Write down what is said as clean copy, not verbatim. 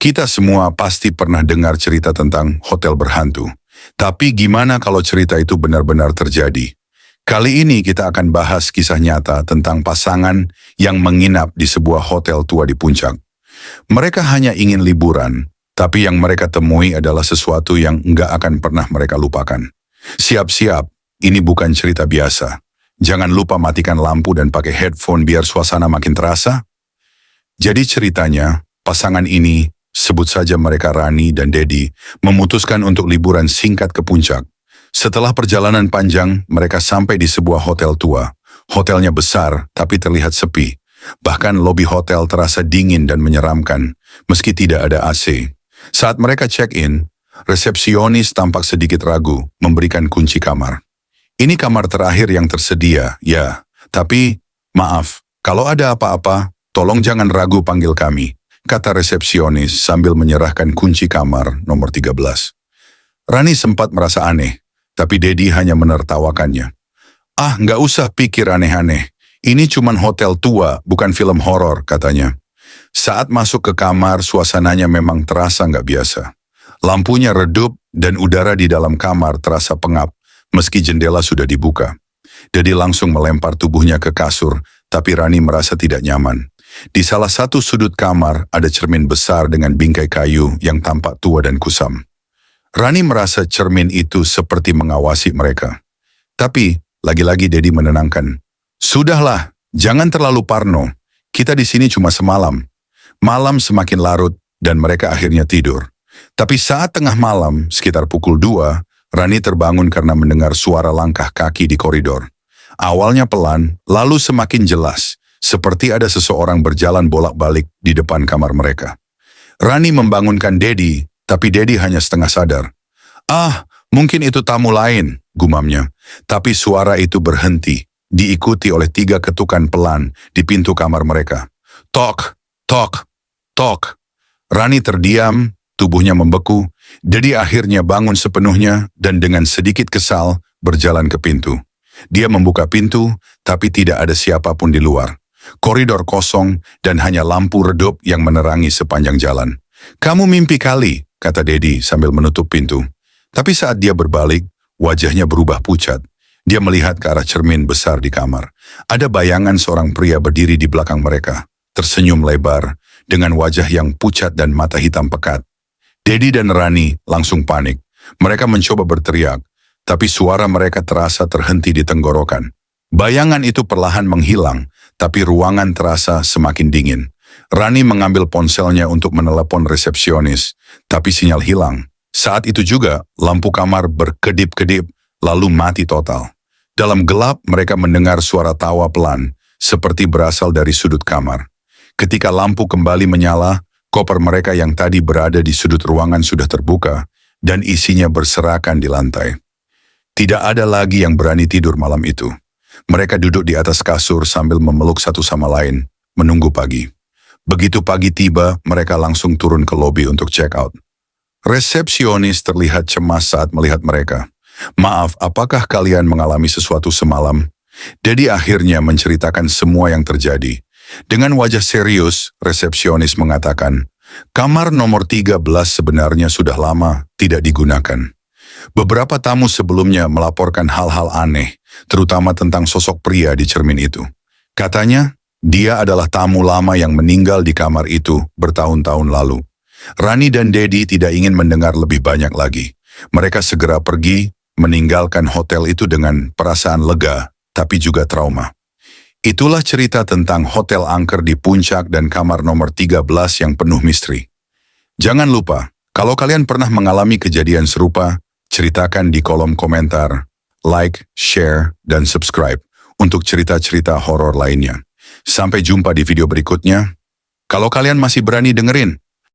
Kita semua pasti pernah dengar cerita tentang hotel berhantu. Tapi gimana kalau cerita itu benar-benar terjadi? Kali ini kita akan bahas kisah nyata tentang pasangan yang menginap di sebuah hotel tua di puncak. Mereka hanya ingin liburan, tapi yang mereka temui adalah sesuatu yang nggak akan pernah mereka lupakan. Siap-siap, ini bukan cerita biasa. Jangan lupa matikan lampu dan pakai headphone biar suasana makin terasa. Jadi ceritanya, pasangan ini, sebut saja mereka Rani dan Dedi, memutuskan untuk liburan singkat ke puncak. Setelah perjalanan panjang, mereka sampai di sebuah hotel tua. Hotelnya besar, tapi terlihat sepi. Bahkan lobi hotel terasa dingin dan menyeramkan, meski tidak ada AC. Saat mereka check-in, resepsionis tampak sedikit ragu memberikan kunci kamar. Ini kamar terakhir yang tersedia, ya. Tapi, maaf, kalau ada apa-apa, tolong jangan ragu panggil kami, kata resepsionis sambil menyerahkan kunci kamar nomor 13. Rani sempat merasa aneh, tapi Dedi hanya menertawakannya. Ah, nggak usah pikir aneh-aneh. Ini cuman hotel tua, bukan film horor, katanya. Saat masuk ke kamar, suasananya memang terasa nggak biasa. Lampunya redup dan udara di dalam kamar terasa pengap, meski jendela sudah dibuka. Dedi langsung melempar tubuhnya ke kasur, tapi Rani merasa tidak nyaman. Di salah satu sudut kamar ada cermin besar dengan bingkai kayu yang tampak tua dan kusam. Rani merasa cermin itu seperti mengawasi mereka. Tapi, lagi-lagi Dedi menenangkan. Sudahlah, jangan terlalu parno. Kita di sini cuma semalam. Malam semakin larut dan mereka akhirnya tidur. Tapi saat tengah malam, sekitar pukul 2, Rani terbangun karena mendengar suara langkah kaki di koridor. Awalnya pelan, lalu semakin jelas, seperti ada seseorang berjalan bolak-balik di depan kamar mereka. Rani membangunkan Dedi, tapi Dedi hanya setengah sadar. Ah, mungkin itu tamu lain, gumamnya. Tapi suara itu berhenti, diikuti oleh 3 ketukan pelan di pintu kamar mereka. Tok, tok, tok. Rani terdiam, tubuhnya membeku. Dedi akhirnya bangun sepenuhnya dan dengan sedikit kesal berjalan ke pintu. Dia membuka pintu, tapi tidak ada siapapun di luar. Koridor kosong dan hanya lampu redup yang menerangi sepanjang jalan. Kamu mimpi kali, kata Dedi sambil menutup pintu. Tapi saat dia berbalik, wajahnya berubah pucat. Dia melihat ke arah cermin besar di kamar. Ada bayangan seorang pria berdiri di belakang mereka, tersenyum lebar, dengan wajah yang pucat dan mata hitam pekat. Dedi dan Rani langsung panik. Mereka mencoba berteriak, tapi suara mereka terasa terhenti di tenggorokan. Bayangan itu perlahan menghilang, tapi ruangan terasa semakin dingin. Rani mengambil ponselnya untuk menelepon resepsionis, tapi sinyal hilang. Saat itu juga, lampu kamar berkedip-kedip, lalu mati total. Dalam gelap, mereka mendengar suara tawa pelan, seperti berasal dari sudut kamar. Ketika lampu kembali menyala, koper mereka yang tadi berada di sudut ruangan sudah terbuka, dan isinya berserakan di lantai. Tidak ada lagi yang berani tidur malam itu. Mereka duduk di atas kasur sambil memeluk satu sama lain, menunggu pagi. Begitu pagi tiba, mereka langsung turun ke lobi untuk check out. Resepsionis terlihat cemas saat melihat mereka. Maaf, apakah kalian mengalami sesuatu semalam? Dedi akhirnya menceritakan semua yang terjadi. Dengan wajah serius, resepsionis mengatakan, kamar nomor 13 sebenarnya sudah lama tidak digunakan. Beberapa tamu sebelumnya melaporkan hal-hal aneh, terutama tentang sosok pria di cermin itu. Katanya, dia adalah tamu lama yang meninggal di kamar itu bertahun-tahun lalu. Rani dan Dedi tidak ingin mendengar lebih banyak lagi. Mereka segera pergi, meninggalkan hotel itu dengan perasaan lega, tapi juga trauma. Itulah cerita tentang hotel angker di puncak dan kamar nomor 13 yang penuh misteri. Jangan lupa, kalau kalian pernah mengalami kejadian serupa, ceritakan di kolom komentar, like, share, dan subscribe untuk cerita-cerita horor lainnya. Sampai jumpa di video berikutnya. Kalau kalian masih berani dengerin,